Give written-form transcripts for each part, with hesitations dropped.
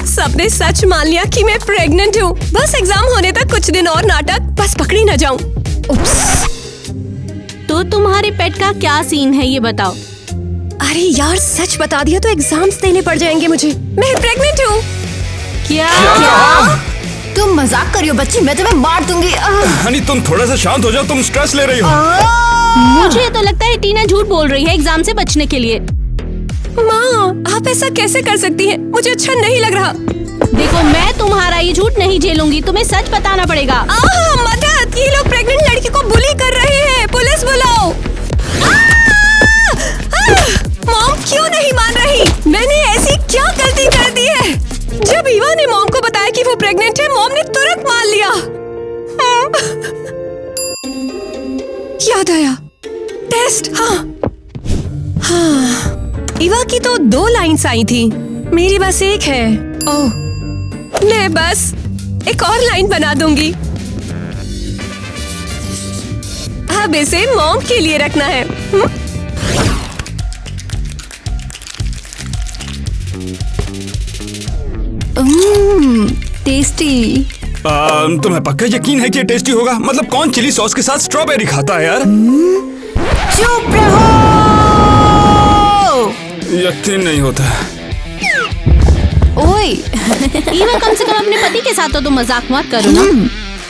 सबने सच मान लिया कि मैं प्रेग्नेंट हूँ। बस एग्जाम होने तक कुछ दिन और नाटक, बस पकड़ी न जाऊँ। तो तुम्हारे पेट का क्या सीन है ये बताओ। अरे यार, सच बता दिया तो एग्जाम्स देने पड़ जाएंगे मुझे। मैं प्रेग्नेंट हूँ। क्या? तुम मजाक कर रही हो बच्ची, मैं तुम्हें मार दूंगी। हनी तुम थोड़ा सा शांत हो जाओ, तुम स्ट्रेस ले रही हो। मुझे तो लगता है टीना झूठ बोल रही है एग्जाम से बचने के लिए। माँ, आप ऐसा कैसे कर सकती हैं? मुझे अच्छा नहीं लग रहा। देखो, मैं तुम्हारा ये झूठ नहीं झेलूंगी, तुम्हें सच बताना पड़ेगा। मदद! ये लोग प्रेग्नेंट लड़की को बुली कर रहे हैं, पुलिस बुलाओ। मॉम क्यों नहीं मान रही? मैंने ऐसी क्या गलती कर दी है? जब ईवा ने मॉम को बताया कि वो प्रेग्नेंट है, मॉम ने तुरंत मान लिया। याद आया, टेस्ट। हाँ, ईवा की तो 2 लाइन्स आई थी, मेरी बस एक है। ओह, मैं बस एक और लाइन बना दूंगी। अब इसे मॉम के लिए रखना है। टेस्टी। तुम्हें पक्का यकीन है कि ये टेस्टी होगा? मतलब कौन चिली सॉस के साथ स्ट्रॉबेरी खाता है यार? चुप रहो। यकीन नहीं होता। ओए ईवा, कम से कम अपने पति के साथ तो तुम मजाक मत करो ना।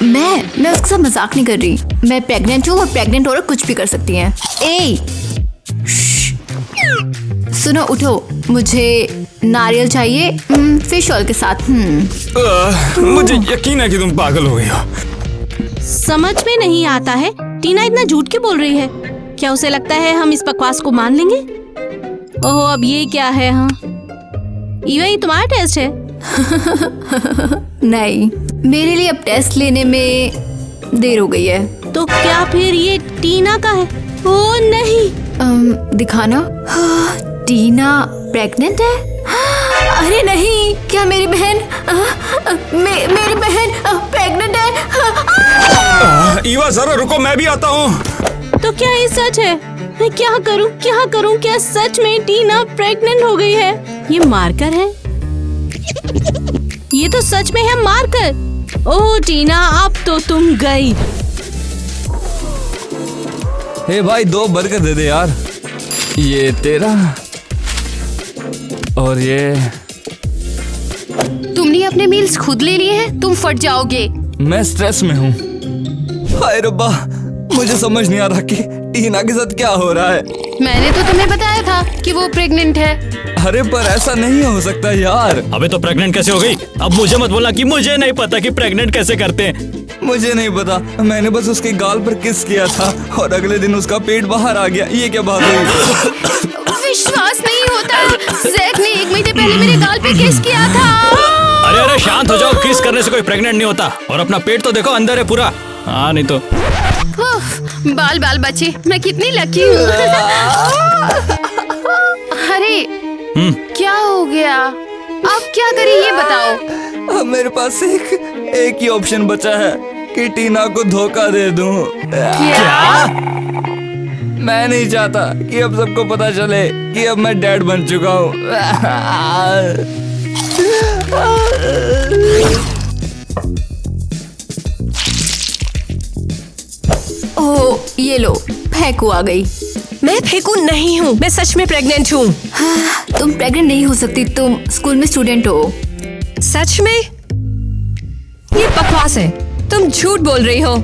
मैं उसके साथ मजाक नहीं कर रही। मैं प्रेग्नेंट हूँ और प्रेग्नेंट औरत कुछ भी कर सकती है। ए, सुनो, उठो, मुझे नारियल चाहिए फिश ऑयल के साथ। मुझे यकीन है कि तुम पागल हो गई हो। समझ में नहीं आता है, टीना इतना झूठ क्यों बोल रही है? क्या उसे लगता है हम इस बकवास को मान लेंगे? ओह, अब ये क्या है? हाँ, ईवा, ये तुम्हारा टेस्ट है? नहीं, मेरे लिए अब टेस्ट लेने में देर हो गई है। तो क्या फिर ये टीना का है? ओह नहीं। दिखाना। टीना प्रेग्नेंट है? अरे नहीं, क्या मेरी बहन मेरी बहन प्रेग्नेंट है? ईवा जरा रुको, मैं भी आता हूँ। तो क्या ये सच है? मैं क्या करूँ? क्या सच में टीना प्रेग्नेंट हो गई है? ये मार्कर है, ये तो सच में है मार्कर। ओह टीना, अब तो तुम गई। हे भाई, 2 बर्गर दे दे यार। ये तेरा और ये। तुमने अपने मील्स खुद ले लिए हैं, तुम फट जाओगे। मैं स्ट्रेस में हूँ। हाय रब्बा, मुझे समझ नहीं आ रहा कि टीना के साथ क्या हो रहा है। मैंने तो तुम्हें बताया था कि वो प्रेग्नेंट है। अरे पर ऐसा नहीं हो सकता यार। अबे तो प्रेग्नेंट कैसे हो गई? अब मुझे मत बोलना कि मुझे नहीं पता कि प्रेग्नेंट कैसे करते हैं। मुझे नहीं पता, मैंने बस उसके गाल पर किस किया था और अगले दिन उसका पेट बाहर आ गया। ये क्या बात हुई? विश्वास नहीं होता, ज़ैक ने 1 महीने पहले मेरे गाल पे किस किया था। अरे शांत हो जाओ, किस करने से कोई प्रेग्नेंट नहीं होता। और अपना पेट तो देखो, अंदर है पूरा। हाँ नहीं तो। बाल बचे, मैं कितनी लकी हूँ। अरे क्या हो गया? अब क्या करें ये बताओ। अब मेरे पास एक ही ऑप्शन बचा है कि टीना को धोखा दे दूं। क्या? मैं नहीं चाहता कि अब सबको पता चले कि अब मैं डैड बन चुका हूँ। ओह, ये लो, फेंकू आ गई। मैं फेंकू नहीं हूँ, मैं सच में प्रेग्नेंट हूँ। तुम प्रेग्नेंट नहीं हो सकती, तुम स्कूल में स्टूडेंट हो। सच में? ये बकवास है, तुम झूठ बोल रही हो।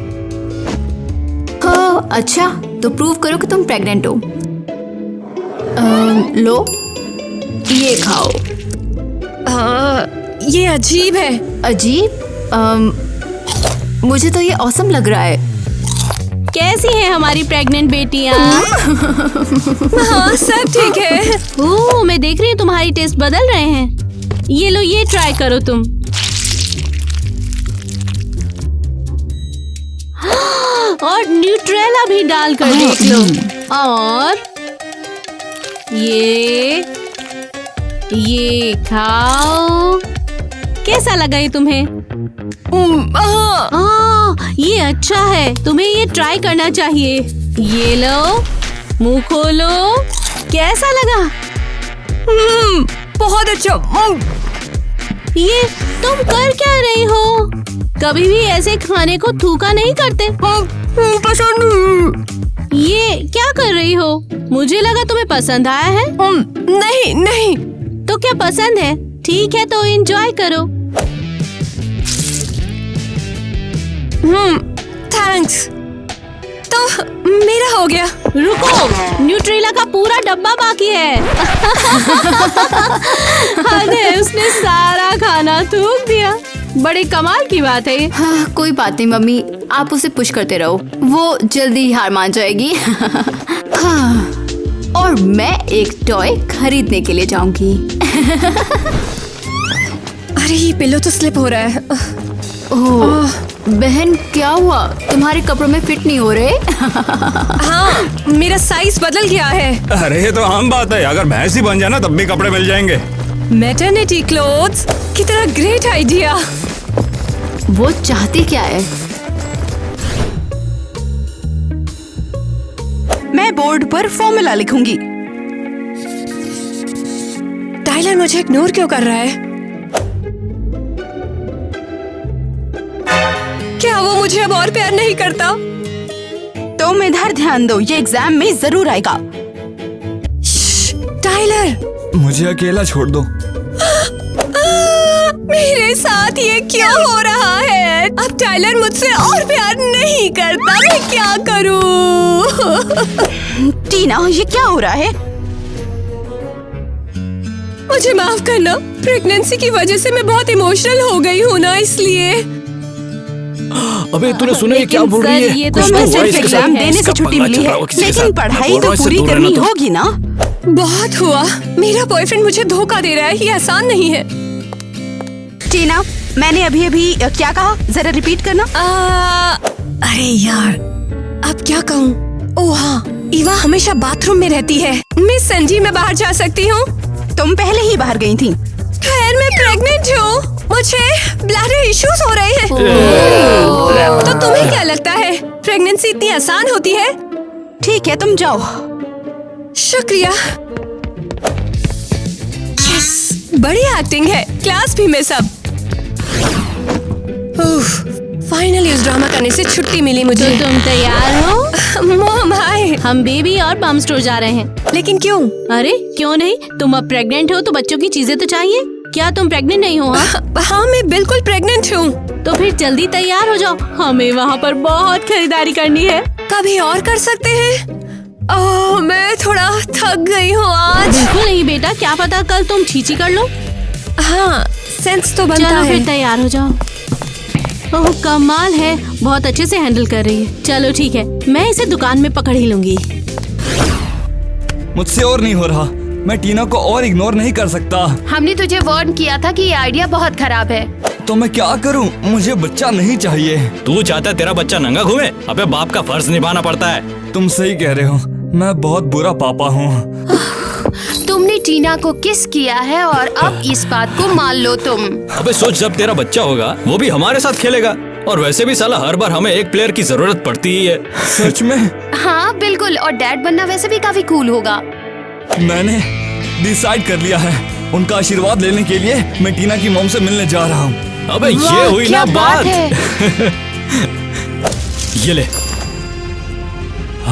हाँ, अच्छा, तो प्रूव करो कि तुम प्रेग्नेंट हो। लो, ये खाओ। ये अजीब है। अजीब? मुझे तो ये ऑसम लग रहा है। कैसी है हमारी प्रेग्नेंट बेटियां? हाँ, सब ठीक है। ओह, मैं देख रही हूँ तुम्हारी टेस्ट बदल रहे हैं। ये लो, ये ट्राई करो तुम। और न्यूट्रेला भी डाल कर देख लो। और ये खाओ। कैसा लगा ये तुम्हें? ये अच्छा है, तुम्हें ये ट्राई करना चाहिए। ये लो, मुंह खोलो। कैसा लगा? बहुत अच्छा। ये तुम कर क्या रही हो? कभी भी ऐसे खाने को थूका नहीं करते। पसंद नहीं। ये क्या कर रही हो? मुझे लगा तुम्हें पसंद आया है। नहीं नहीं। तो क्या पसंद है? ठीक है तो एंजॉय करो। थैंक्स। तो मेरा हो गया। रुको, न्यूट्रेला का पूरा डब्बा बाकी है। अरे उसने सारा खाना थूक दिया। बड़े कमाल की बात है। हाँ, कोई बात नहीं मम्मी, आप उसे पुश करते रहो, वो जल्दी ही हार मान जाएगी। हाँ, और मैं एक टॉय खरीदने के लिए जाऊंगी। अरे ये पिल्लो तो स्लिप हो रहा है। ओह बहन, क्या हुआ? तुम्हारे कपड़ों में फिट नहीं हो रहे? हाँ, मेरा साइज बदल गया है। अरे ये तो आम बात है, अगर भैंस ही बन जाए ना तब भी कपड़े मिल जाएंगे। मैटरनिटी क्लोथ्स, कितना ग्रेट आइडिया। वो चाहती क्या है? मैं बोर्ड पर फॉर्मूला लिखूंगी। टाइलर मुझे इग्नोर क्यों कर रहा है? क्या वो मुझे अब और प्यार नहीं करता? तुम इधर ध्यान दो, ये एग्जाम में जरूर आएगा। टाइलर, मुझे अकेला छोड़ दो। मेरे साथ ये क्यों हो रहा है? अब टाइलर मुझसे और प्यार नहीं करता। मैं क्या करूं? टीना, ये क्या हो रहा है? मुझे माफ करना, प्रेगनेंसी की वजह से मैं बहुत इमोशनल हो गई हूँ ना, इसलिए। अबे तूने सुना ये क्या बोल रही है? ये तो कुछ तुम्हें हुआ सिर्फ इसके एग्जाम साथ? देने से इसका छुट्टी पंगा मिली चल रहा है, होगा किसी के लेकिन साथ। पढ़ाई बोल रहा तो हूँ, इससे पूरी दूर करनी रहना तो। होगी ना। बहुत हुआ। मेरा बॉयफ्रेंड मुझे धोखा दे रहा है, ये आसान नहीं है। टीना, मैंने अभी अभी क्या कहा? जरा रिपीट करना। अरे यार, अब क्या कहूँ? ओह हाँ, ईवा हमेशा बाथरूम में रहती है। मिस संजी, मैं बाहर जा सकती हूँ? तुम पहले ही बाहर गई थी। खैर, मैं प्रेग्नेंट हूँ, मुझे ब्लैडर इश्यूज हो रहे हैं। तो तुम्हें क्या लगता है, प्रेगनेंसी इतनी आसान होती है? ठीक है, तुम जाओ। शुक्रिया। यस, बड़ी एक्टिंग है, क्लास भी में सब। फाइनली उस ड्रामा करने से छुट्टी मिली मुझे। तो तुम तैयार हो? Mom hi. हम बेबी और बम स्टोर जा रहे हैं। लेकिन क्यों? अरे क्यों नहीं, तुम अब प्रेग्नेंट हो तो बच्चों की चीजें तो चाहिए। क्या तुम प्रेग्नेंट नहीं हो? हाँ, मैं बिल्कुल प्रेग्नेंट हूँ। तो फिर जल्दी तैयार हो जाओ, हमें वहाँ पर बहुत खरीदारी करनी है। कभी और कर सकते हैं। ओह, मैं थोड़ा थक गई हूँ आज। बिल्कुल नहीं बेटा, क्या पता कल तुम छींची कर लो। हाँ, सेंस तो बनता चलो है। फिर तैयार हो जाओ। ओह कमाल है, बहुत अच्छे से हैंडल कर रही है। चलो ठीक है, मैं इसे दुकान में पकड़ ही लूंगी। मुझसे और नहीं हो रहा, मैं टीना को और इग्नोर नहीं कर सकता। हमने तुझे वार्न किया था कि ये आइडिया बहुत खराब है। तो मैं क्या करूं? मुझे बच्चा नहीं चाहिए। तू चाहता है तेरा बच्चा नंगा घूमे? अबे बाप का फर्ज निभाना पड़ता है। तुम सही कह रहे हो, मैं बहुत बुरा पापा हूँ। तुमने टीना को किस किया है और अब इस बात को मान लो तुम। अबे सोच, जब तेरा बच्चा होगा वो भी हमारे साथ खेलेगा। और वैसे भी साला हर बार हमें एक प्लेयर की जरूरत पड़ती ही है। सच में? हाँ बिल्कुल, और डैड बनना वैसे भी काफी कूल होगा। मैंने डिसाइड कर लिया है, उनका आशीर्वाद लेने के लिए मैं टीना की मॉम से मिलने जा रहा हूँ। अबे ये वाह, हुई क्या ना बात बात। है। ये ले।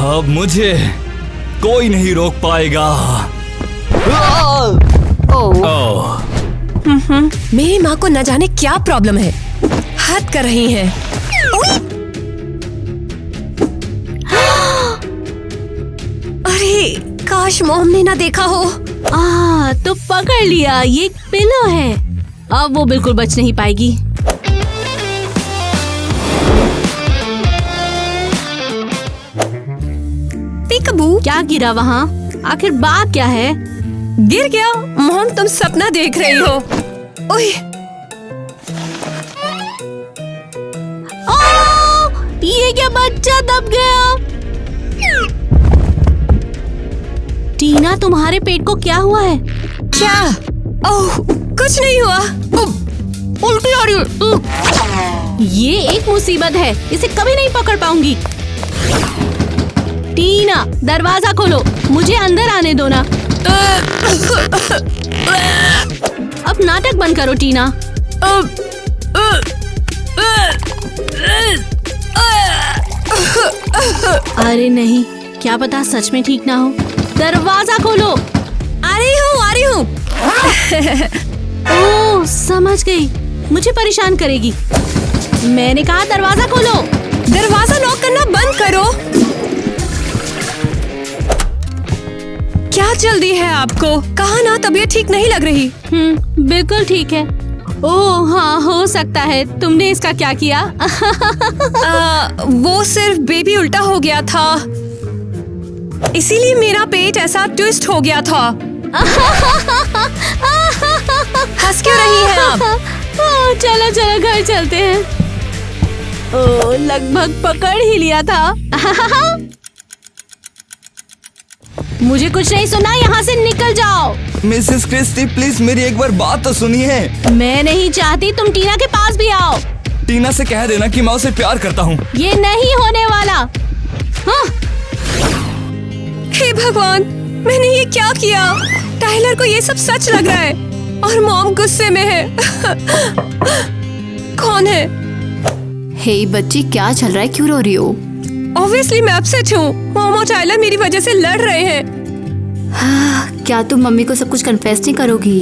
अब मुझे कोई नहीं रोक पाएगा। ओह, मेरी माँ को न जाने क्या प्रॉब्लम है, हद कर रही है। अरे काश मॉम ने ना देखा हो। तो पकड़ लिया, ये एक पिलो है। अब वो बिल्कुल बच नहीं पाएगी। पीकबू, क्या गिरा वहाँ? आखिर बात क्या है? गिर गया। मॉम, तुम सपना देख रही हो। ओए, ये क्या, बच्चा दब गया? टीना, तुम्हारे पेट को क्या हुआ है? क्या? ओह, कुछ नहीं हुआ। उल्टी आ रही है। ये एक मुसीबत है, इसे कभी नहीं पकड़ पाऊंगी। टीना, दरवाजा खोलो, मुझे अंदर आने दो ना। अब नाटक बंद करो टीना। टीना, टीना, दरवाजा खोलो, मुझे अंदर आने दो ना। अब नाटक बंद करो टीना। टीना, दरवाजा खोलो, मुझे अंदर आने दो ना। अरे नहीं, क्या पता सच में ठीक ना हो। दरवाजा खोलो। आ रही हूँ। ओह, समझ गई, मुझे परेशान करेगी। मैंने कहा दरवाजा खोलो। दरवाजा नॉक करना बंद करो। क्या जल्दी है आपको? कहा ना तबीयत ठीक नहीं लग रही। बिल्कुल ठीक है। ओह हाँ, हो सकता है। तुमने इसका क्या किया? वो सिर्फ बेबी उल्टा हो गया था, इसीलिए मेरा पेट ऐसा ट्विस्ट हो गया था। हंस क्यों रही हैं आप? चलो चलो घर चलते हैं। ओह, लगभग पकड़ ही लिया था। मुझे कुछ नहीं सुना, यहाँ से निकल जाओ। मिसेस क्रिस्टी प्लीज मेरी एक बार बात तो सुनिए। मैं नहीं चाहती तुम टीना के पास भी आओ। टीना से कह देना कि मैं उसे प्यार करता हूँ। ये नहीं होने वाला। हाँ। हे भगवान, मैंने ये क्या किया? टाइलर को ये सब सच लग रहा है और मॉम गुस्से में है। कौन है? हे बच्ची, क्या चल रहा है? क्यों रो रही हो? ऑब्वियसली मैं अपसेट हूँ। मॉम और टाइलर मेरी वजह से लड़ रहे हैं। क्या तुम मम्मी को सब कुछ कन्फेस नहीं करोगी?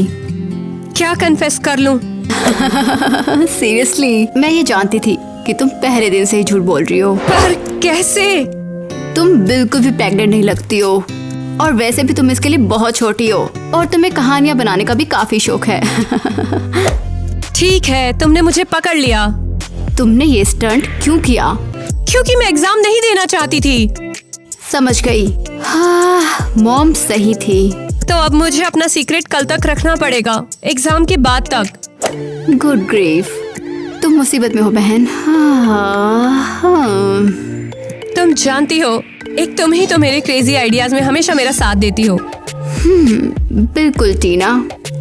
क्या कन्फेस कर लूं? सीरियसली, मैं ये जानती थी कि तुम पहले दिन से ही झूठ बोल रही हो। पर कैसे? तुम बिल्कुल भी प्रेग्नेंट नहीं लगती हो, और वैसे भी तुम इसके लिए बहुत छोटी हो, और तुम्हें कहानियां बनाने का भी काफी शौक है। ठीक है, तुमने मुझे पकड़ लिया। तुमने ये स्टंट क्यों किया? क्योंकि मैं एग्जाम नहीं देना चाहती थी। समझ गई। हाँ, मॉम सही थी। तो अब मुझे अपना सीक्रेट कल तक रखना पड़ेगा, एग्जाम के बाद तक। गुड ग्रेफ, तुम मुसीबत में हो बहन। हाँ। तुम जानती हो, एक तुम ही तो मेरे क्रेजी आइडियाज में हमेशा मेरा साथ देती हो। बिल्कुल टीना,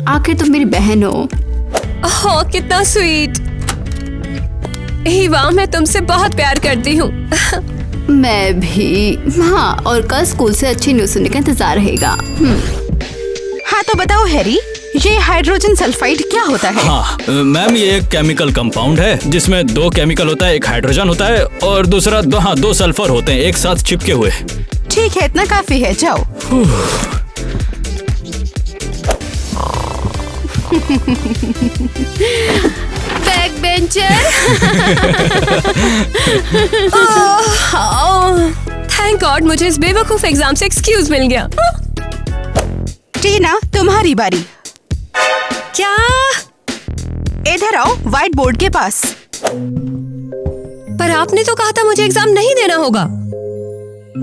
आखिर तुम मेरी बहन हो। ओह, कितना स्वीट। ईवा, मैं तुमसे बहुत प्यार करती हूँ। मैं भी। हाँ, और कल स्कूल से अच्छी न्यूज़ सुनने का इंतजार रहेगा। हाँ तो बताओ हैरी, ये हाइड्रोजन सल्फाइड क्या होता है? हाँ मैम, ये एक केमिकल कंपाउंड है जिसमें दो केमिकल होता है, एक हाइड्रोजन होता है और दूसरा दो सल्फर होते हैं एक साथ चिपके हुए। ठीक है, इतना काफी है, जाओ। Back bencher. थैंक गॉड, मुझे इस बेवकूफ एग्जाम से एक्सक्यूज मिल गया। टीना, तुम्हारी बारी। क्या? इधर आओ, व्हाइट बोर्ड के पास। पर आपने तो कहा था मुझे एग्जाम नहीं देना होगा।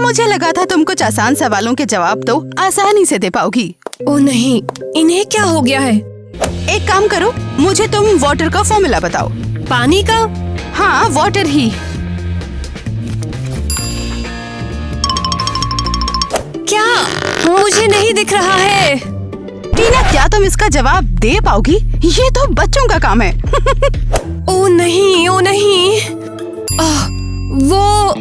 मुझे लगा था तुम कुछ आसान सवालों के जवाब तो आसानी से दे पाओगी। ओ नहीं, इन्हें क्या हो गया है? एक काम करो, मुझे तुम वाटर का फॉर्मूला बताओ। पानी का? हाँ, वाटर ही। क्या? मुझे नहीं दिख रहा है। टीना, क्या तुम इसका जवाब दे पाओगी? ये तो बच्चों का काम है। ओ नहीं, ओ नहीं। वो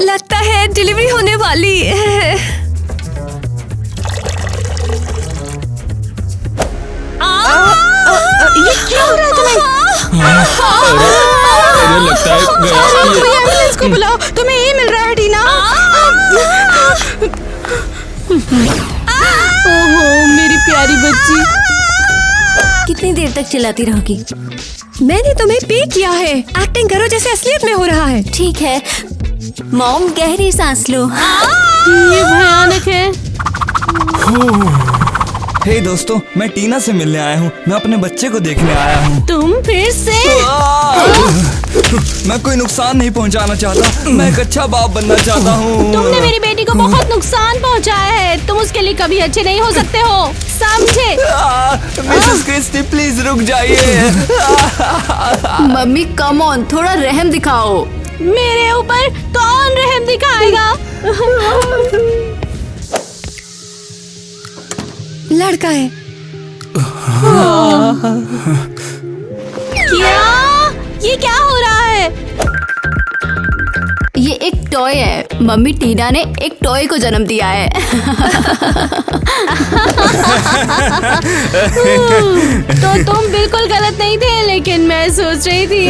लगता है डिलीवरी होने वाली है। ये क्या हो रहा है तुम्हें? मुझे लगता है कोई एम्बुलेंस को बुलाओ, तुम्हें ये मिल रहा है टीना। ओहो, मेरी प्यारी बच्ची। कितनी देर तक चिल्लाती रहोगी? मैंने तुम्हें पे किया है, एक्टिंग करो जैसे असलियत में हो रहा है। ठीक है मॉम, गहरी सांस लो। ये भयानक है। हे दोस्तों, मैं टीना से मिलने आया हूँ। मैं अपने बच्चे को देखने आया हूँ। तुम फिर से? मैं कोई नुकसान नहीं पहुँचाना चाहता, मैं एक अच्छा बाप बनना चाहता हूँ। तुमने मेरी बेटी को बहुत नुकसान पहुंचाया है, तुम उसके लिए कभी अच्छे नहीं हो सकते हो, समझे? मिसेस क्रिस्टी प्लीज रुक जाइए। मम्मी कम ऑन, थोड़ा रहम दिखाओ। मेरे ऊपर कौन रहम दिखाएगा? लड़का है। क्या? ये क्या हो रहा है? ये एक टॉय है। मम्मी टीना ने एक टॉय को जन्म दिया है। तो तुम बिल्कुल गलत नहीं थे। लेकिन मैं सोच रही थी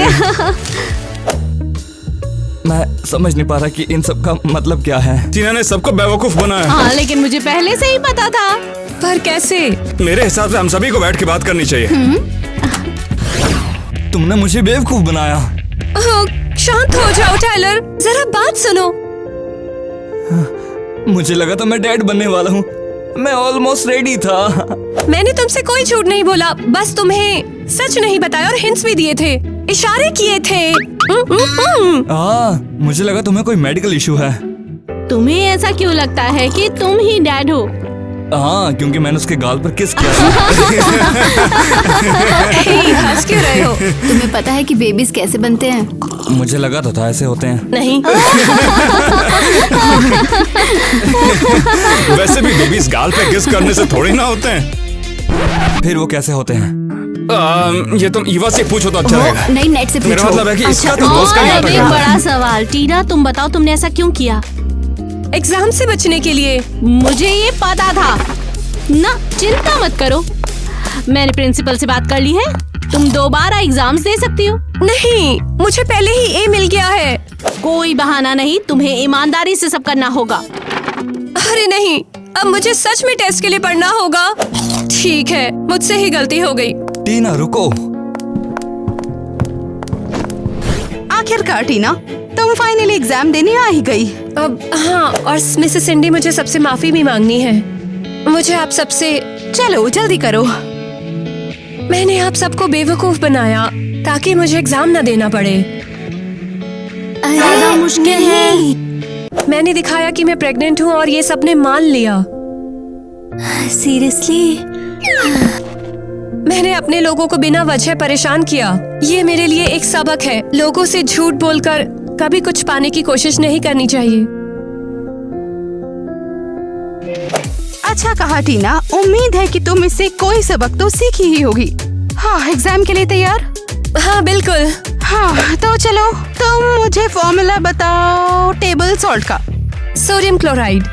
मैं समझ नहीं पा रहा कि इन सब का मतलब क्या है। टीना ने सबको बेवकूफ बनाया। हाँ, लेकिन मुझे पहले से ही पता था। पर कैसे? मेरे हिसाब से हम सभी को बैठ के बात करनी चाहिए। तुमने मुझे बेवकूफ बनाया। ओह, शांत हो जाओ टाइलर, जरा बात सुनो। मुझे लगा था मैं डैड बनने वाला हूँ। मैं ऑलमोस्ट रेडी था। मैंने तुमसे कोई झूठ नहीं बोला, बस तुम्हें सच नहीं बताया और हिंट्स भी दिए थे, इशारे किए थे। मुझे लगा तुम्हें कोई मेडिकल इशू है। तुम्हें ऐसा क्यों लगता है कि तुम ही डैड हो? हाँ, क्योंकि मैंने उसके गाल पर किस किया। हे, हंस क्यों रहे हो? तुम्हें पता है कि बेबीज कैसे बनते हैं? मुझे लगा तो था ऐसे होते हैं। नहीं। वैसे भी बेबीज गाल पे किस करने से थोड़ी ना होते हैं। फिर वो कैसे होते हैं? ये तुम ईवा से पूछो तो अच्छा रहेगा। नहीं, नेट से पूछो। मेरा मतलब है कि इसका तो अच्छा, दोस्त का और नाटक अब एक है। बड़ा सवाल, टीना तुम बताओ तुमने ऐसा क्यों किया? एग्जाम से बचने के लिए। मुझे ये पता था ना, चिंता मत करो, मैंने प्रिंसिपल से बात कर ली है। तुम दोबारा एग्जाम्स दे सकती हो। नहीं, मुझे पहले ही ए मिल गया है। कोई बहाना नहीं, तुम्हें ईमानदारी से सब करना होगा। अरे नहीं, अब मुझे सच में टेस्ट के लिए पढ़ना होगा। ठीक है, मुझसे ही गलती हो गई। टीना रुको। आखिरकार टीना, तुम फाइनली एग्जाम देने आ ही गई। अब हाँ, और मिसेस सिंडी मुझे सबसे माफी भी मांगनी है। मुझे आप सबसे, चलो जल्दी करो। मैंने आप सबको बेवकूफ बनाया ताकि मुझे एग्जाम न देना पड़े। अरे मुश्किल है। मैंने दिखाया कि मैं प्रेग्नेंट हूँ और ये सबने मान लिया। सीरियसली? मैंने अपने लोगों को बिना वजह परेशान किया। ये मेरे लिए एक सबक है। लोगों से झूठ बोलकर कभी कुछ पाने की कोशिश नहीं करनी चाहिए। अच्छा कहा टीना, उम्मीद है कि तुम इससे कोई सबक तो सीखी ही होगी। हाँ, एग्जाम के लिए तैयार? हाँ बिल्कुल। हाँ, तो चलो तुम मुझे फॉर्मूला बताओ टेबल सॉल्ट का। Sodium chloride.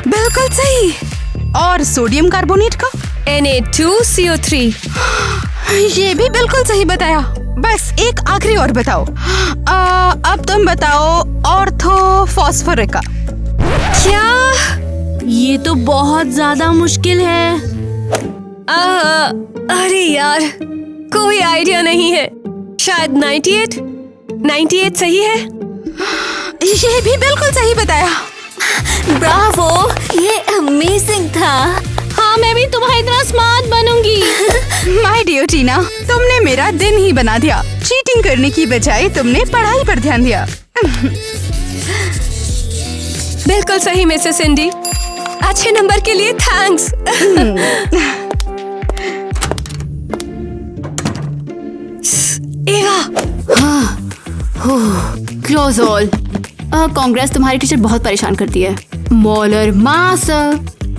बिल्कुल सही। और सोडियम कार्बोनेट का? Na2CO3। ये भी बिल्कुल सही बताया। बस एक आखिरी और बताओ। अब तुम बताओ ऑर्थो फॉस्फोरिक का। क्या? ये तो बहुत ज्यादा मुश्किल है। अरे यार, कोई आइडिया नहीं है। शायद 98 सही है। ये भी बिल्कुल सही बताया। ब्रावो, ये अमेजिंग था। हाँ, मैं भी तुम्हारी तरह स्मार्ट बनूंगी। माय डियर टीना, तुमने मेरा दिन ही बना दिया। चीटिंग करने की बजाय तुमने पढ़ाई पर ध्यान दिया। बिल्कुल सही मिसेस सिंडी। अच्छे नंबर के लिए थैंक्स। एवा। Close all. कांग्रेस, तुम्हारी टीचर बहुत परेशान करती है। मोलर मास,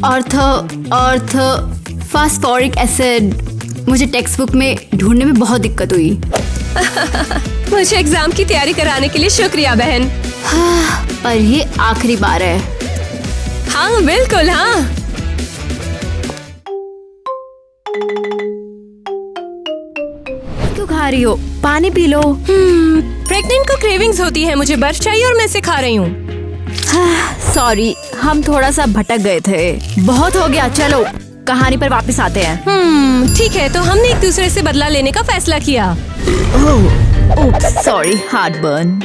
अर्थ फास्फोरिक एसिड। मुझे टेक्स्ट बुक में ढूंढने में बहुत दिक्कत हुई। मुझे एग्जाम की तैयारी कराने के लिए शुक्रिया बहन। पर ये आखिरी बार है। हाँ बिल्कुल, हाँ। क्यों खा रही हो? पानी पी लो। प्रेग्नेंट को क्रेविंग्स होती है। मुझे बर्फ चाहिए और मैं इसे खा रही हूँ। सॉरी, हम थोड़ा सा भटक गए थे। बहुत हो गया, चलो कहानी पर वापस आते हैं। ठीक है, तो हमने एक दूसरे से बदला लेने का फैसला किया। Oops, sorry, heart burn.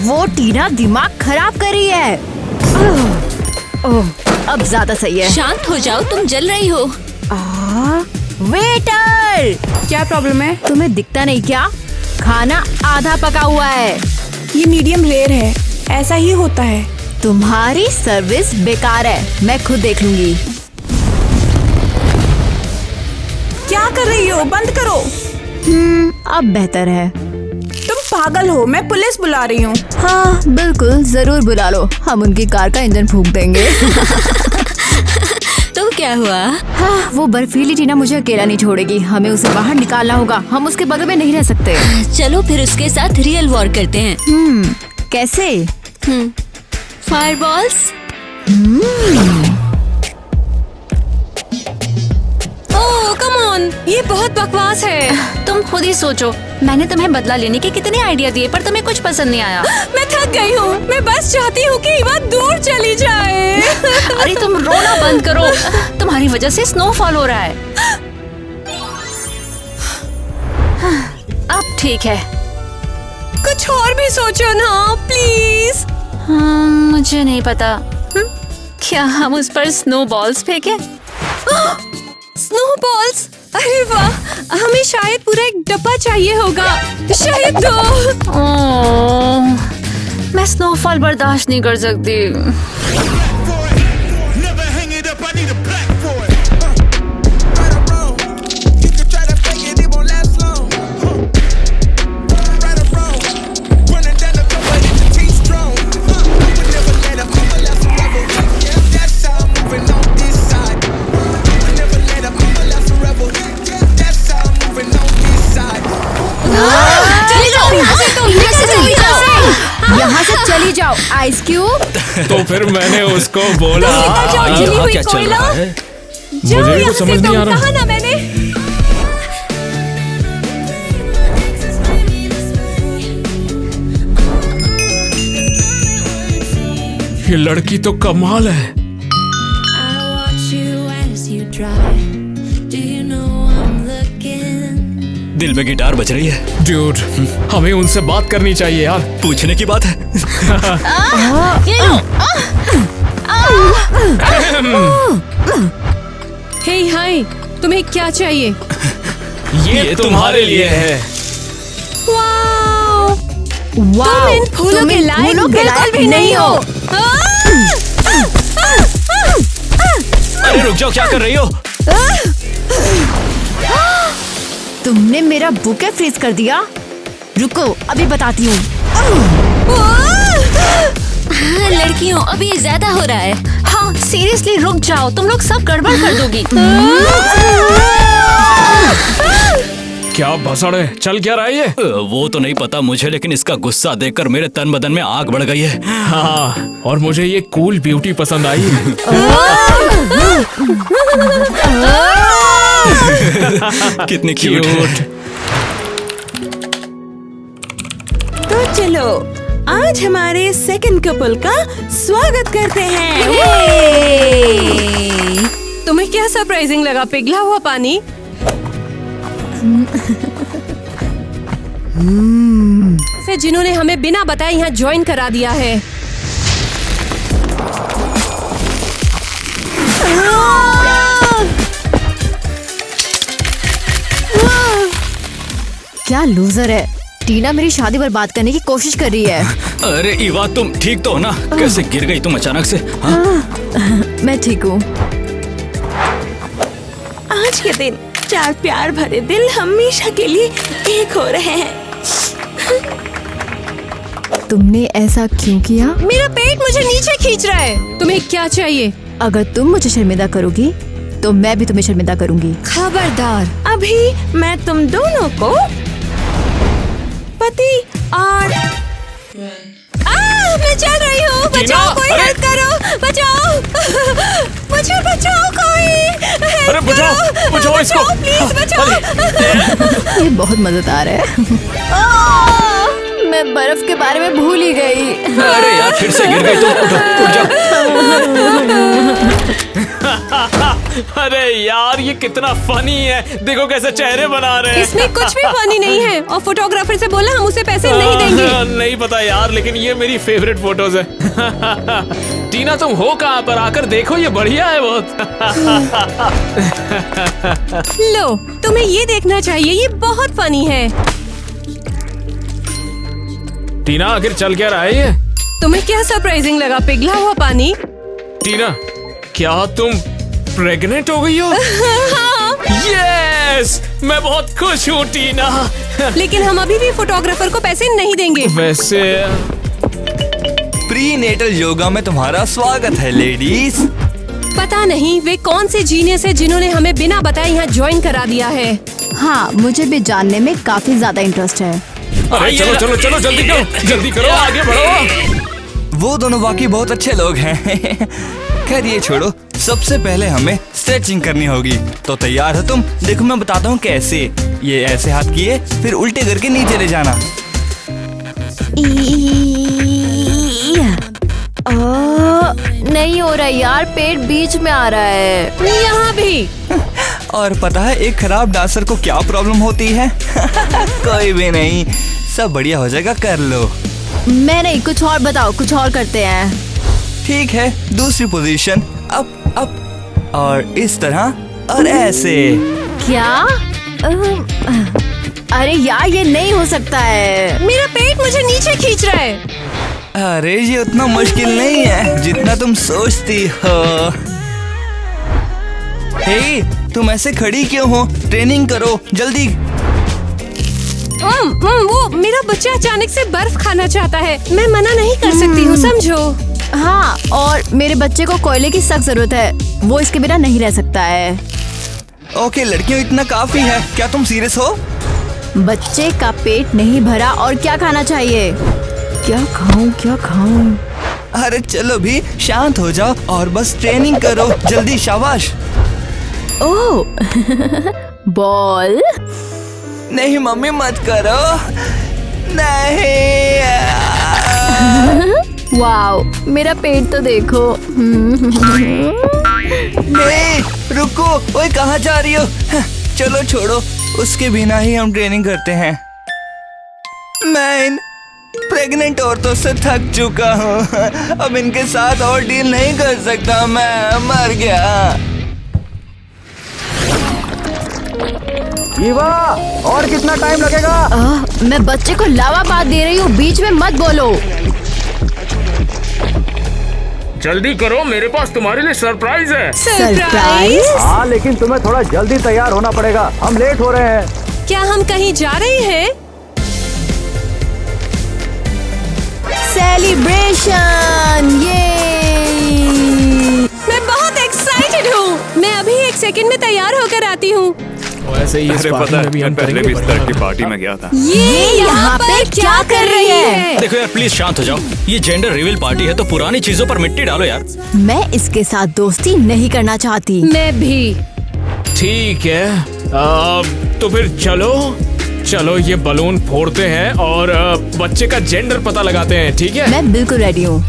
वो टीना दिमाग खराब कर रही है। ओह, अब ज्यादा सही है। शांत हो जाओ, तुम जल रही हो। वेटर, क्या प्रॉब्लम है? तुम्हें दिखता नहीं क्या? खाना आधा पका हुआ है। ये मीडियम रेयर है, ऐसा ही होता है। तुम्हारी सर्विस बेकार है, मैं खुद देख लूंगी। क्या कर रही हो? बंद करो। अब बेहतर है। तुम पागल हो, मैं पुलिस बुला रही हूँ। हाँ बिल्कुल, जरूर बुला लो। हम उनकी कार का इंजन फूंक देंगे। तो क्या हुआ? हाँ, वो बर्फीली टीना मुझे अकेला नहीं छोड़ेगी। हमें उसे बाहर निकालना होगा। हम उसके बगल में नहीं रह सकते। चलो फिर उसके साथ रियल वॉर करते हैं। कैसे? फायरबॉल्स। खुद ही सोचो, मैंने तुम्हें बदला लेने के कितने आइडिया दिए पर तुम्हें कुछ पसंद नहीं आया। मैं थक गई हूँ। मैं बस चाहती हूँ कि इवा दूर चली जाए। अरे तुम रोना बंद करो, तुम्हारी वजह से स्नोफॉल हो रहा है। अब ठीक है। कुछ और भी सोचो ना प्लीज। मुझे नहीं पता। क्या हम उस पर स्नोबॉल्स फेंके? स्नोबॉल्स? अरे वाह, हमें शायद पूरा एक डब्बा चाहिए होगा, शायद 2। मैं स्नोफॉल बर्दाश्त नहीं कर सकती। यहाँ से चली जाओ आइस क्यूब। तो फिर मैंने उसको बोला। यहाँ क्या चल रहा है? मुझे भी कुछ समझ नहीं आ रहा। कहा ना मैंने। ये लड़की तो कमाल है। दिल में गिटार बज रही है। ड्यूड, हमें उनसे बात करनी चाहिए यार। पूछने की बात है। हे हाय, तुम्हें क्या चाहिए? ये तुम्हारे लिए है। वाओ, तुम इन फूलों के लायक बिल्कुल भी नहीं हो। अरे रुक जाओ, क्या कर रही हो? तुमने मेरा बुके फ्रीज कर दिया। रुको, अभी बताती हूँ। लड़कियों, अभी ज्यादा हो रहा है। हाँ, सीरियसली रुक जाओ, तुम लोग सब गड़बड़ कर दोगी। क्या भसड़ है? चल क्या रहा है ये? वो तो नहीं पता मुझे, लेकिन इसका गुस्सा देखकर मेरे तन बदन में आग बढ़ गई है। हाँ, और मुझे ये कूल ब्यूटी पसंद आई है। कितनी क्यूट है। तो चलो, आज हमारे सेकंड कपल का स्वागत करते हैं। तुम्हें क्या सरप्राइजिंग लगा पिघला हुआ पानी? से जिन्होंने हमें बिना बताए यहाँ ज्वाइन करा दिया है। क्या लूजर है। टीना मेरी शादी पर बात करने की कोशिश कर रही है। अरे इवा, तुम ठीक तो हो ना? कैसे गिर गई तुम अचानक से? मैं ठीक हूँ। आज के दिन 4 प्यार भरे दिल हमेशा के लिए एक हो रहे हैं। तुमने ऐसा क्यों किया? मेरा पेट मुझे नीचे खींच रहा है। तुम्हें क्या चाहिए? अगर तुम मुझे शर्मिंदा करोगी तो मैं भी तुम्हें शर्मिंदा करूंगी। खबरदार, अभी मैं तुम दोनों को पति और मैं चल रही हूँ। बचाओ, कोई हेल्प करो, बचाओ। मुझे बचाओ कोई। अरे बचाओ इसको, प्लीज बचाओ। ये बहुत मजेदार है। मैं बर्फ के बारे में भूल ही गई। अरे यार, फिर से गिर गई तुम। उठ जाओ। अरे यार, ये कितना फनी है। देखो कैसे चेहरे बना रहे हैं। इसमें कुछ भी फनी नहीं है। और फोटोग्राफर से बोला हम उसे पैसे नहीं देंगे। नहीं पता यार, लेकिन ये मेरी फेवरेट फोटोज है। टीना, तुम हो कहाँ पर? आकर देखो, ये बढ़िया है बहुत। लो, तुम्हें ये देखना चाहिए, ये बहुत फनी है। टीना, आखिर चल क्या रहा है ये? तुम्हें क्या सरप्राइजिंग लगा पिघला हुआ पानी? टीना, क्या तुम प्रेग्नेंट हो गई हो? यस, मैं बहुत खुश हूँ टीना। लेकिन हम अभी भी फोटोग्राफर को पैसे नहीं देंगे। वैसे प्री नेटल योगा में तुम्हारा स्वागत है लेडीज। पता नहीं वे कौन से जीनियस है जिन्होंने हमें बिना बताए यहाँ ज्वाइन करा दिया है। हाँ, मुझे भी जानने में काफी ज्यादा इंटरेस्ट है। अरे चलो चलो चलो, जल्दी करो, आगे बढ़ो। वो दोनों वाकई बहुत अच्छे लोग हैं। खैर ये छोड़ो, सबसे पहले हमें स्ट्रेचिंग करनी होगी। तो तैयार हो तुम? देखो मैं बताता हूँ कैसे। ये ऐसे हाथ किए, फिर उल्टे करके नीचे ले जाना। नहीं हो रहा यार, पेट बीच में आ रहा है। यहाँ भी। और पता है एक खराब डांसर को क्या प्रॉब्लम होती है? कोई भी नहीं, सब बढ़िया हो जाएगा, कर लो। मैं नहीं, कुछ और बताओ, कुछ और करते हैं। ठीक है, दूसरी पोजीशन, अप और इस तरह और ऐसे। क्या? अरे यार ये नहीं हो सकता है। मेरा पेट मुझे नीचे खींच रहा है। अरे ये उतना मुश्किल नहीं है जितना तुम सोचती हो। हे, तुम ऐसे खड़ी क्यों हो? ट्रेनिंग करो जल्दी। वो मेरा बच्चा अचानक से बर्फ खाना चाहता है, मैं मना नहीं कर सकती हूँ, समझो। हाँ, और मेरे बच्चे को कोयले की सख्त जरूरत है, वो इसके बिना नहीं रह सकता है। ओके लड़कियों, इतना काफी है। क्या तुम सीरियस हो? बच्चे का पेट नहीं भरा और क्या खाना चाहिए? क्या खाऊं, क्या खाऊं? अरे चलो भी, शांत हो जाओ और बस ट्रेनिंग करो जल्दी, शाबाश। ओह बॉल। नहीं मम्मी मत करो, नहीं। वाओ, मेरा पेट तो देखो। नहीं रुको, ओए कहाँ जा रही हो? चलो छोड़ो, उसके बिना ही हम ट्रेनिंग करते हैं। मैं इन प्रेग्नेंट औरतों से थक चुका हूँ, अब इनके साथ और डील नहीं कर सकता, मैं मर गया। ईवा, और कितना टाइम लगेगा? मैं बच्चे को लावा बात दे रही हूँ, बीच में मत बोलो। जल्दी करो, मेरे पास तुम्हारे लिए सरप्राइज है। सरप्राइज? हाँ, लेकिन तुम्हें थोड़ा जल्दी तैयार होना पड़ेगा, हम लेट हो रहे हैं। क्या हम कहीं जा रहे हैं? सेलिब्रेशन! ये मैं बहुत एक्साइटेड हूँ। मैं अभी 1 सेकंड में तैयार होकर आती हूँ। वैसे ही इस पार्टी में भी हम पहले भी इस तरह की पार्टी में गया था। ये यहाँ पर क्या कर रही है? देखो यार प्लीज शांत हो जाओ, ये जेंडर रिवील पार्टी है तो पुरानी चीजों पर मिट्टी डालो यार। मैं इसके साथ दोस्ती नहीं करना चाहती। मैं भी। ठीक है, तो फिर चलो ये बलून फोड़ते हैं और बच्चे का जेंडर पता लगाते हैं, ठीक है? मैं बिल्कुल रेडी हूँ।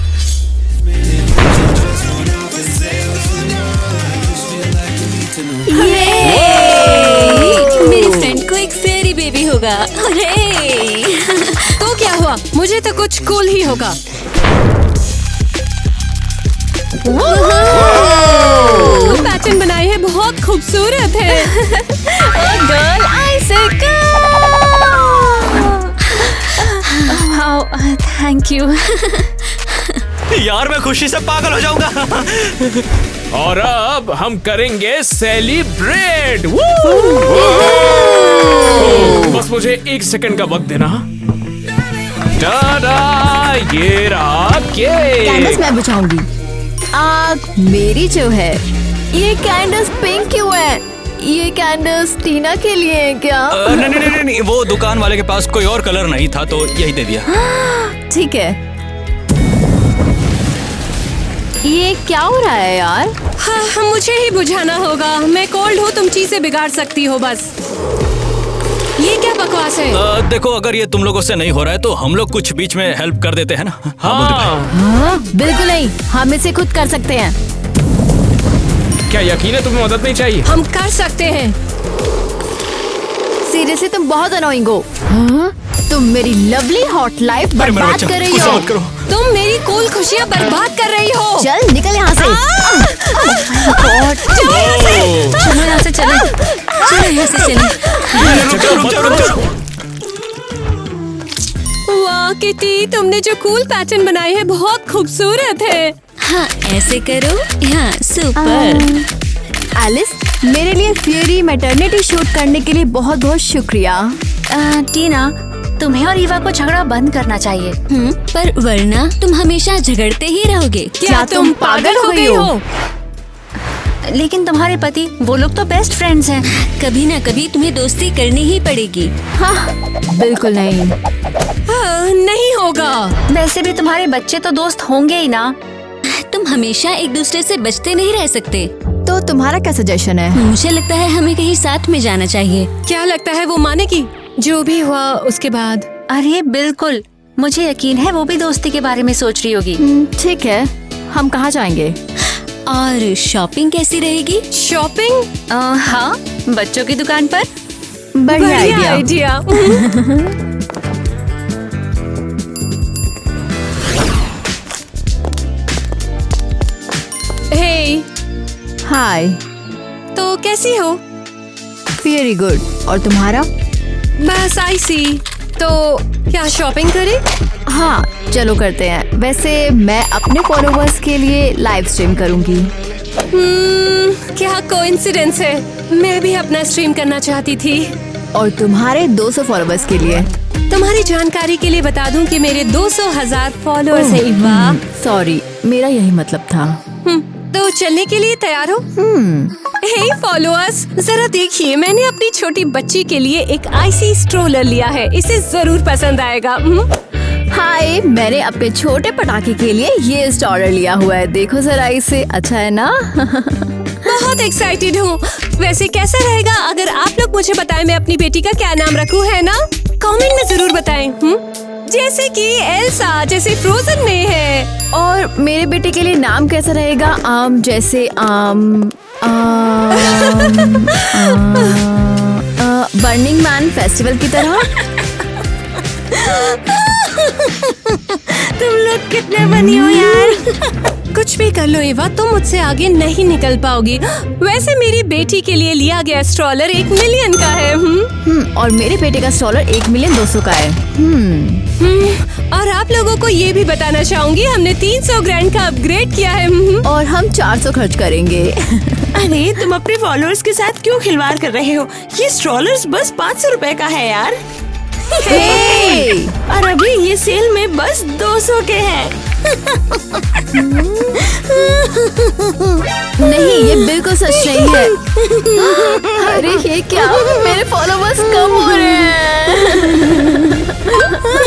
मेरी फ्रेंड को एक फेरी बेबी होगा। तो क्या हुआ? मुझे तो कुछ कूल ही होगा। पैटर्न बनाए हैं, बहुत खूबसूरत है। गर्ल आइसिक, वाओ, थैंक यू। यार मैं खुशी से पागल हो जाऊंगा। और अब हम करेंगे सेलिब्रेट। बस मुझे 1 सेकंड का वक्त देना। टाडा, ये रहा कैंडल्स केक। मैं बुझाऊंगी। आग मेरी जो है। ये कैंडल्स पिंक क्यों है? ये कैंडल्स टीना के लिए है क्या? नहीं, वो दुकान वाले के पास कोई और कलर नहीं था तो यही दे दिया। ठीक है। ये क्या हो रहा है यार? हाँ, मुझे ही बुझाना होगा। मैं कोल्ड हूँ, तुम चीजें बिगाड़ सकती हो बस। ये क्या बकवास है? देखो अगर ये तुम लोगों से नहीं हो रहा है तो हम लोग कुछ बीच में हेल्प कर देते हैं ना। हाँ, बिल्कुल नहीं, हम इसे खुद कर सकते हैं। क्या यकीन है तुम्हें मदद नहीं चाहिए? हम कर सकते हैं। सीरियसली तुम बहुत अनोइंग हो। तुम मेरी लवली हॉट लाइफ बर्बाद कर रही हो। तुम मेरी कूल खुशियाँ बर्बाद कर रही हो। चल निकल यहाँ से। चलो यहाँ से चले। वाह किटी, तुमने जो कूल पैटर्न बनाए हैं बहुत खूबसूरत है। हाँ, ऐसे करो। हाँ, सुपर। एलिस, मेरे लिए फेरी मैटरनिटी शूट करने के लिए बहुत बहुत शुक्रिया। टीना, तुम्हें और ईवा को झगड़ा बंद करना चाहिए। पर वरना तुम हमेशा झगड़ते ही रहोगे। क्या तुम पागल हो गई हो? लेकिन तुम्हारे पति, वो लोग तो बेस्ट फ्रेंड्स हैं। कभी ना कभी तुम्हें दोस्ती करनी ही पड़ेगी। हाँ, बिल्कुल नहीं। नहीं होगा। वैसे भी तुम्हारे बच्चे तो दोस्त होंगे ही ना। तुम हमेशा एक दूसरे से बचते नहीं रह सकते। तो तुम्हारा क्या सजेशन है? मुझे लगता है हमें कहीं साथ में जाना चाहिए। क्या लगता है वो मानेगी? जो भी हुआ उसके बाद। अरे बिल्कुल, मुझे यकीन है वो भी दोस्ती के बारे में सोच रही होगी। ठीक है, हम कहाँ जाएंगे? और शॉपिंग कैसी रहेगी? शॉपिंग? हाँ, बच्चों की दुकान पर। बढ़िया आइडिया। हे, हाय। तो कैसी हो? Very good. और तुम्हारा? बस आई सी। तो क्या शॉपिंग करें? हाँ, चलो करते हैं। वैसे मैं अपने फॉलोवर्स के लिए लाइव स्ट्रीम करूंगी। क्या कोइंसिडेंस है, मैं भी अपना स्ट्रीम करना चाहती थी। और तुम्हारे 200 फॉलोवर्स के लिए? तुम्हारी जानकारी के लिए बता दूं कि मेरे 200,000 फॉलोअर्स हैं इवा। सॉरी, मेरा यही मतलब था। तो चलने के लिए तैयार हो? हे फॉलोअर्स, जरा देखिए, मैंने अपनी छोटी बच्ची के लिए एक आईसी स्ट्रोलर लिया है। इसे जरूर पसंद आएगा। हाय, मैंने अपने छोटे पटाखे के लिए ये स्ट्रोलर लिया हुआ है। देखो जरा इसे, अच्छा है ना? बहुत एक्साइटेड हूँ। वैसे कैसा रहेगा अगर आप लोग मुझे बताएं मैं अपनी बेटी का क्या नाम रखूँ, है ना? कमेंट में जरूर बताएं। जैसे कि एल्सा, जैसे फ्रोजन में है। और मेरे बेटे के लिए नाम कैसा रहेगा? जैसे बर्निंग मैन फेस्टिवल की तरह। तुम लोग कितने बनी हो यार। कुछ भी कर लो इवा, तुम मुझसे आगे नहीं निकल पाओगी। वैसे मेरी बेटी के लिए लिया गया स्ट्रोलर 1 मिलियन का है। और मेरे बेटे का स्ट्रोलर 1,200,000 का है। और आप लोगों को ये भी बताना चाहूंगी, हमने 300 ग्रैंड का अपग्रेड किया है। और हम 400 खर्च करेंगे। अरे तुम अपने फॉलोअर्स के साथ क्यों खिलवाड़ कर रहे हो? ये स्ट्रोलर्स बस 500 रुपए का है यार। और अभी ये सेल में बस 200 के हैं। नहीं, ये बिल्कुल सच नहीं है। अरे ये क्या, मेरे फॉलोवर्स कम हो रहे हैं।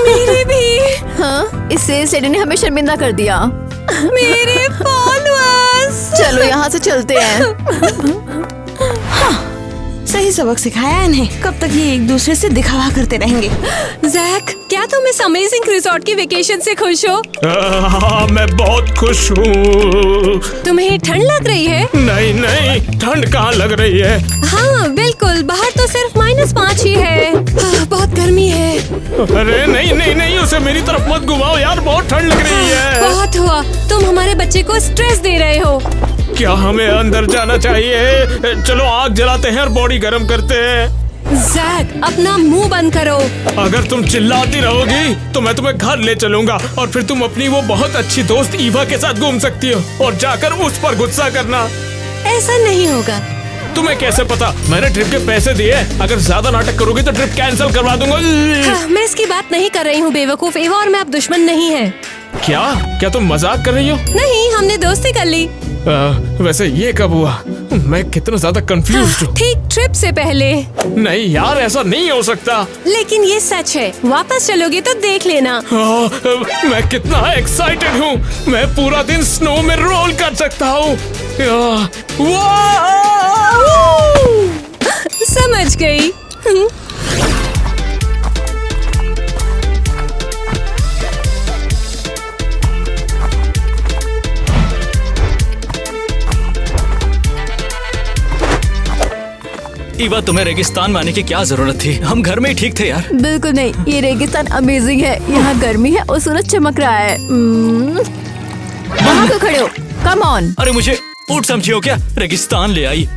मेरे भी। हाँ, इस सेल्स लेडी ने हमें शर्मिंदा कर दिया। मेरे फॉलोअर्स। चलो यहाँ से चलते हैं। सही सबक सिखाया इन्हें। कब तक ये एक दूसरे से दिखावा करते रहेंगे? जैक, क्या तुम इस अमेजिंग रिजॉर्ट की वेकेशन से खुश हो? हाँ, मैं बहुत खुश हूँ। तुम्हें ठंड लग रही है? नहीं नहीं, ठंड कहाँ लग रही है? हाँ बिल्कुल, बाहर तो सिर्फ -5 ही है। बहुत गर्मी है। अरे नहीं नहीं नहीं, उसे मेरी तरफ मत घुमाओ यार, बहुत ठंड लग रही है। बहुत हुआ, तुम हमारे बच्चे को स्ट्रेस दे रहे हो। क्या हमें अंदर जाना चाहिए? चलो आग जलाते हैं और बॉडी गर्म करते हैं। जैक, अपना मुंह बंद करो। अगर तुम चिल्लाती रहोगी तो मैं तुम्हें घर ले चलूंगा और फिर तुम अपनी वो बहुत अच्छी दोस्त ईवा के साथ घूम सकती हो और जाकर उस पर गुस्सा करना। ऐसा नहीं होगा। तुम्हें कैसे पता? मैंने ट्रिप के पैसे दिए। अगर ज्यादा नाटक करोगी तो ट्रिप कैंसिल करवा दूंगा। मैं इसकी बात नहीं कर रही हूँ बेवकूफ। एवा और मैं अब दुश्मन नहीं है। क्या तुम मजाक कर रही हो? नहीं, हमने दोस्ती कर ली। वैसे ये कब हुआ? मैं कितना ज्यादा कंफ्यूज्ड हूँ। ठीक ट्रिप से पहले। नहीं यार, ऐसा नहीं हो सकता। लेकिन ये सच है, वापस चलोगे तो देख लेना। मैं कितना एक्साइटेड हूँ। मैं पूरा दिन स्नो में रोल कर सकता हूँ। समझ गई। ईवा, तुम्हें रेगिस्तान में आने की क्या जरूरत थी? हम घर में ही ठीक थे यार। बिल्कुल नहीं, ये रेगिस्तान अमेजिंग है। यहाँ गर्मी है और सूरज चमक रहा है। वहाँ क्यों खड़े हो? Come on. अरे मुझे ऊँट समझी हो क्या? रेगिस्तान ले आई।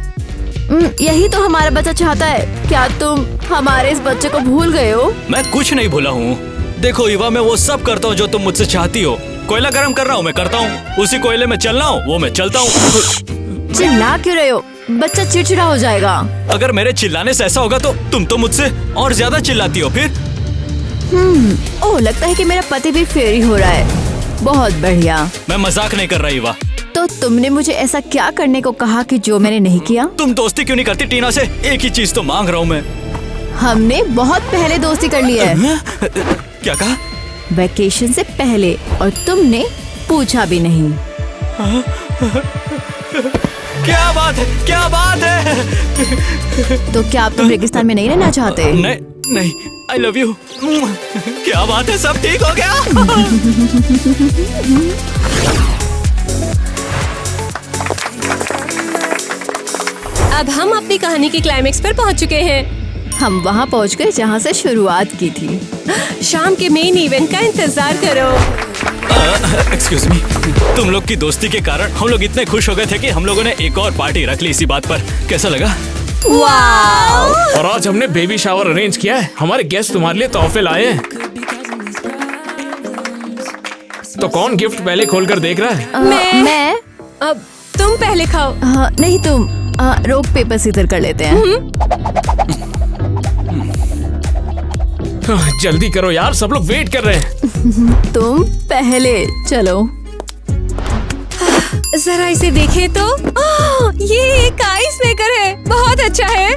यही तो हमारा बच्चा चाहता है। क्या तुम हमारे इस बच्चे को भूल गए हो? मैं कुछ नहीं भूला हूँ। देखो ईवा, मैं वो सब करता हूँ जो तुम मुझसे चाहती हो। कोयला गर्म कर रहा हूँ, मैं करता हूँ। उसी कोयले में चलना हो, वो मैं चलता हूँ। चिल्ला क्यों रहे हो? बच्चा चिड़चिड़ा हो जाएगा। अगर मेरे चिल्लाने से ऐसा होगा तो तुम तो मुझसे और ज्यादा चिल्लाती हो फिर। ओह, लगता है कि मेरा पति भी फेरी हो रहा है। बहुत बढ़िया। मैं मजाक नहीं कर रहा ईवा। तो तुमने मुझे ऐसा क्या करने को कहा कि जो मैंने नहीं किया? तुम दोस्ती क्यों नहीं करती टीना से? एक ही चीज तो मांग रहा हूँ मैं। हमने बहुत पहले दोस्ती कर ली है। क्या कहा? वैकेशन से पहले, और तुमने पूछा भी नहीं। क्या बात है, क्या बात है? तो क्या आप तुम रेगिस्तान में नहीं रहना चाहते? नहीं नहीं, आई लव यू। क्या बात है, सब ठीक हो गया? अब हम अपनी कहानी की क्लाइमेक्स पर पहुंच चुके हैं। हम वहाँ पहुँच गए जहाँ से शुरुआत की थी। शाम के मेन इवेंट का इंतजार करो। एक्सक्यूज मी, तुम लोग की दोस्ती के कारण हम लोग इतने खुश हो गए थे कि हम लोगों ने एक और पार्टी रख ली इसी बात पर। कैसा लगा? और आज हमने बेबी शावर अरेंज किया है। हमारे गेस्ट तुम्हारे लिए तोहफे लाए हैं। तो कौन गिफ्ट पहले खोलकर देख रहा है? मैं? अब तुम पहले खाओ। हाँ, नहीं तुम। रॉक पेपर सीजर कर लेते हैं। जल्दी करो यार, सब लोग वेट कर रहे हैं। तुम पहले चलो। जरा इसे देखे तो ये एक आइस मेकर है। बहुत अच्छा है।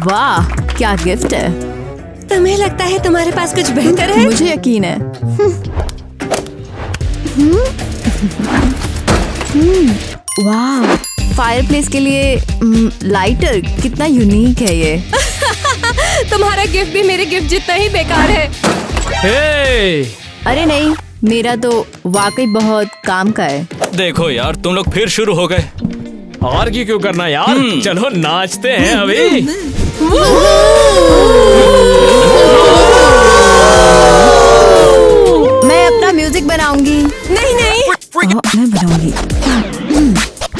वाह, क्या गिफ्ट है। तुम्हें लगता है तुम्हारे पास कुछ बेहतर है? मुझे यकीन है। वाह, फायरप्लेस के लिए लाइटर, कितना यूनिक है ये। तुम्हारा गिफ्ट भी मेरे गिफ्ट जितना ही बेकार है। अरे नहीं, मेरा तो वाकई बहुत काम का है। देखो यार, तुम लोग फिर शुरू हो गए। और क्यों करना यार, चलो नाचते हैं अभी। मैं अपना म्यूजिक बनाऊंगी। नहीं नहीं, मैं बनाऊंगी।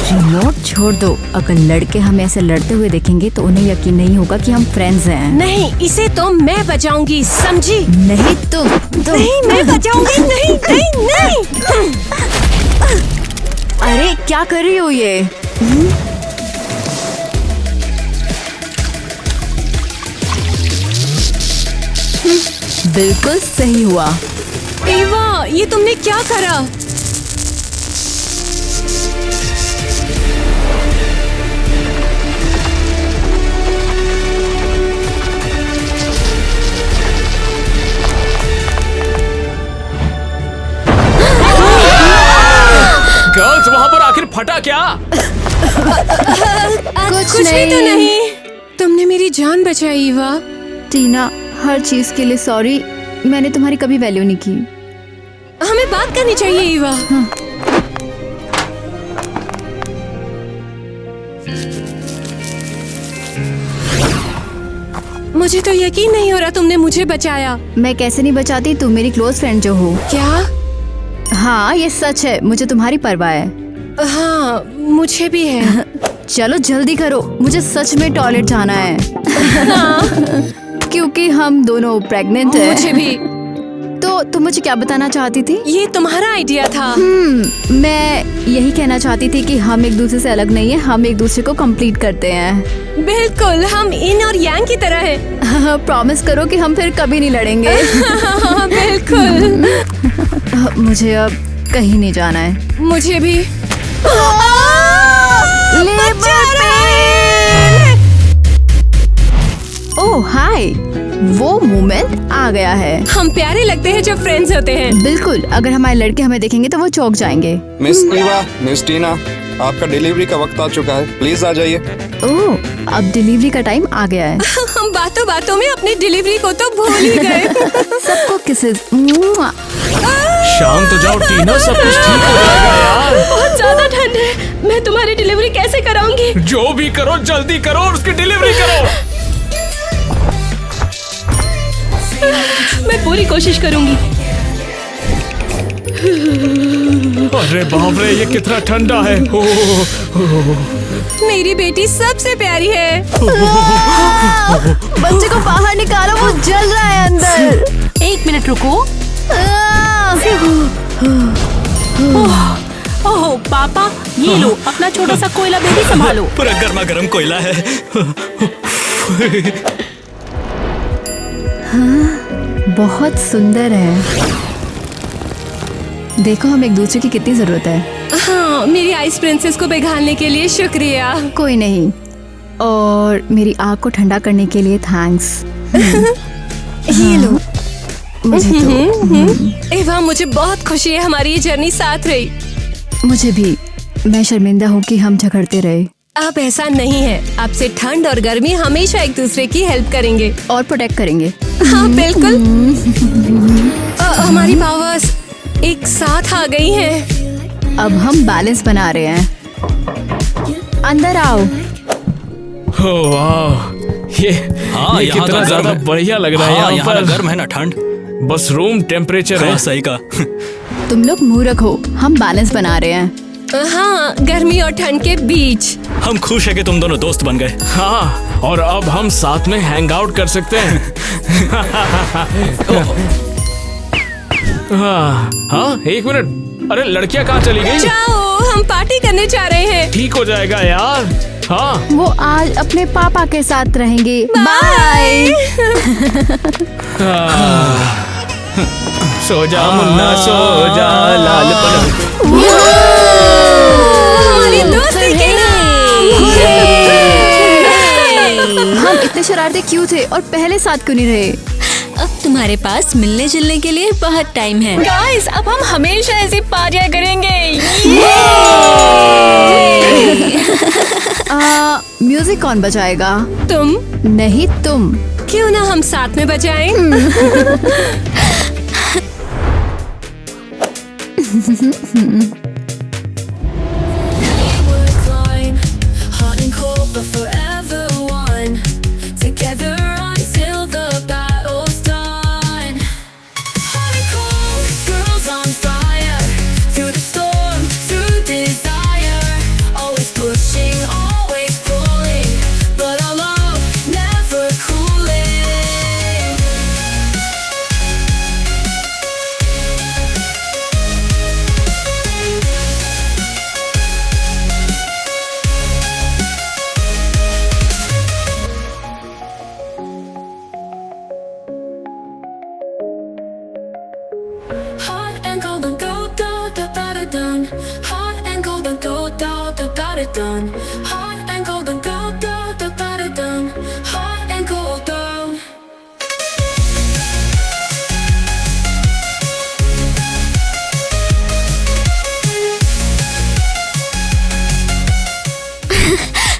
रिमोट छोड़ दो। अगर लड़के हमें ऐसे लड़ते हुए देखेंगे तो उन्हें यकीन नहीं होगा कि हम फ्रेंड्स हैं। नहीं, इसे तो मैं बचाऊंगी, समझी? नहीं तुम। नहीं, मैं बचाऊंगी। नहीं नहीं नहीं। अरे क्या कर रही हो ये? बिल्कुल सही हुआ। ईवा, ये तुमने क्या करा? गर्ल्स, वहाँ पर आखिर फटा क्या? कुछ भी तो नहीं। तुमने मेरी जान बचाई ईवा। टीना, हर चीज के लिए सॉरी। मैंने तुम्हारी कभी वैल्यू नहीं की। हमें बात करनी चाहिए ईवा। मुझे तो यकीन नहीं हो रहा तुमने मुझे बचाया। मैं कैसे नहीं बचाती, तुम मेरी क्लोज फ्रेंड जो हो। क्या? हाँ, ये सच है। मुझे तुम्हारी परवाह है। हाँ, मुझे भी है। चलो जल्दी करो, मुझे सच में टॉयलेट जाना है। क्योंकि हम दोनों प्रेग्नेंट हैं। मुझे भी। तो तुम मुझे क्या बताना चाहती थी? ये तुम्हारा आइडिया था। मैं यही कहना चाहती थी कि हम एक दूसरे से अलग नहीं है, हम एक दूसरे को कंप्लीट करते हैं। बिल्कुल, हम इन और यांग की तरह हैं। प्रॉमिस करो कि हम फिर कभी नहीं लड़ेंगे। बिल्कुल। मुझे अब कहीं नहीं जाना है। मुझे भी। ओह हाय, वो मोमेंट आ गया है। हम प्यारे लगते हैं जब फ्रेंड्स होते हैं। बिल्कुल, अगर हमारे लड़के हमें देखेंगे तो वो चौंक जाएंगे। मिस ईवा, मिस टीना, आपका डिलीवरी का वक्त आ चुका है, प्लीज आ जाइए। ओह, अब डिलीवरी का टाइम आ गया है। हम बातों बातों में अपनी डिलीवरी को तो भूल ही गए। सबको किसेस। शांत हो जाओ टीना, सब कुछ ठीक हो जाएगा यार। बहुत ज्यादा ठंड है, मैं तुम्हारी डिलीवरी कैसे कराऊंगी? जो भी करो जल्दी करो और उसकी डिलीवरी करो। मैं पूरी कोशिश करूंगी। अरे बाप रे, ये कितना ठंडा है। मेरी बेटी सबसे प्यारी है। बच्चे को बाहर निकालो, वो जल रहा है अंदर। 1 मिनट रुको। ओह पापा, ये लो अपना छोटा सा कोयला बेबी संभालो। पूरा गर्मा गर्म कोयला है। हाँ, बहुत सुंदर है। देखो हम एक दूसरे की कितनी जरूरत है। हाँ, मेरी आइस प्रिंसेस को पिघालने के लिए शुक्रिया। कोई नहीं, और मेरी आग को ठंडा करने के लिए थैंक्स। ये लो। एवा, मुझे बहुत खुशी है हमारी ये जर्नी साथ रही। मुझे भी। मैं शर्मिंदा हूँ कि हम झगड़ते रहे। अब ऐसा नहीं है, आपसे ठंड और गर्मी हमेशा एक दूसरे की हेल्प करेंगे और प्रोटेक्ट करेंगे। हाँ बिल्कुल। हमारी पावर्स एक साथ आ गई हैं। अब हम बैलेंस बना रहे हैं। अंदर आओ। वाह, ये यहाँ कितना तो ज्यादा बढ़िया लग रहा है। हाँ, यहाँ यहाँ पर गर्म है ना, ठंड बस रूम टेम्परेचर है। सही का। तुम लोग मूर्ख हो, हम बैलेंस बना रहे हैं। हाँ, गर्मी और ठंड के बीच। हम खुश है कि तुम दोनों दोस्त बन गए। हाँ, और अब हम साथ में हैंग आउट कर सकते हैं। हाँ, एक मिनट। अरे लड़कियां कहाँ चली गई? जाओ, हम पार्टी करने जा रहे हैं। ठीक हो जाएगा यार। हाँ, वो आज अपने पापा के साथ रहेंगे। बाय। सो जा मुन्ना, सो जा लाल पलंग। हमारी दोस्ती के नाम। हम इतने शरारती क्यों थे और पहले साथ क्यों नहीं रहे? अब तुम्हारे पास मिलने जुलने के लिए बहुत टाइम है। गाइस, अब हम हमेशा ऐसी पार्टियां करेंगे। म्यूजिक कौन बजाएगा? तुम? नहीं, तुम। क्यों ना हम साथ में बजाएं?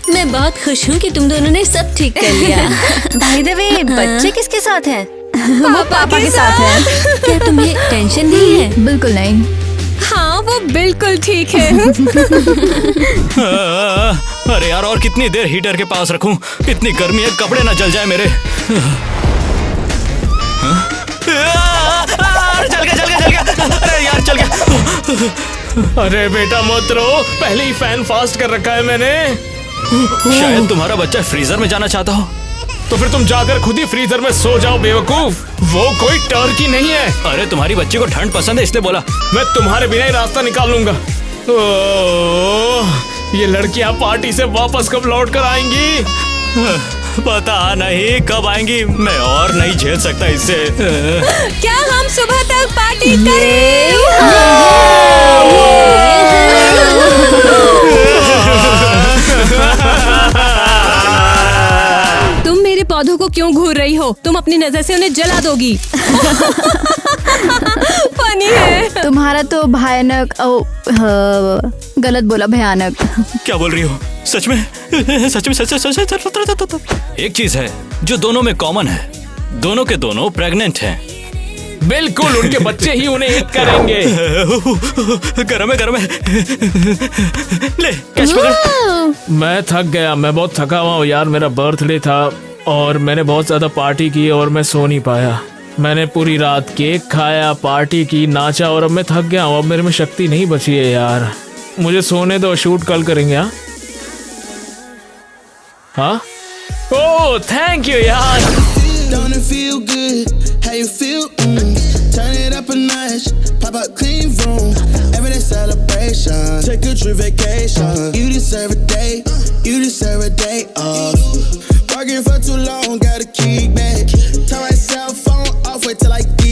मैं बहुत खुश हूँ कि तुम दोनों ने सब ठीक कर लिया। बाय द वे, बच्चे किसके साथ हैं? वो पापा के साथ है। क्या तुम्हें टेंशन नहीं है? बिल्कुल नहीं। हाँ, वो बिल्कुल ठीक है। अरे यार, और कितनी देर हीटर के पास रखूं? इतनी गर्मी है, कपड़े ना जल जाए मेरे। जल गया। अरे यार, जल गया। अरे बेटा मत रो, पहले ही फैन फास्ट कर रखा है मैंने। शायद तुम्हारा बच्चा फ्रीजर में जाना चाहता हो। तो फिर तुम जाकर खुद ही फ्रीजर में सो जाओ बेवकूफ। वो कोई टर्की नहीं है। अरे तुम्हारी बच्ची को ठंड पसंद है, इसलिए बोला। मैं तुम्हारे बिना ही रास्ता निकाल लूंगा। ये लड़कियां पार्टी से वापस कब लौट कर आएंगी? पता नहीं कब आएंगी। मैं और नहीं झेल सकता इससे। क्या हम सुबह तक पार्टी करें? तुम मेरे पौधों को क्यों घूर रही हो? तुम अपनी नजर से उन्हें जला दोगी। फनी है। तुम्हारा तो भयानक, गलत बोला, भयानक। क्या बोल रही हो? सच में? एक चीज है जो दोनों में कॉमन है, दोनों के दोनों प्रेग्नेंट हैं। बिल्कुल, उनके बच्चे ही उन्हें हिट करेंगे। गरम है। ले, कैच पकड़। मैं थक गया, मैं बहुत थका हुआ हूँ यार। मेरा बर्थडे था और मैंने बहुत ज्यादा पार्टी की और मैं सो नहीं पाया। मैंने पूरी रात केक खाया, पार्टी की, नाचा और अब मैं थक गया हूँ। अब मेरे में शक्ति नहीं बची है यार। मुझे सोने दो, शूट कल करेंगे। हाँ? ओह, थैंक यू यार। Don't it feel good? How you feel? Turn it up a notch, pop up clean room. Everyday celebration. Take a trip vacation. You deserve a day. You deserve a day off. Working for too long, gotta kick back. Turn my cell phone off, wait till I get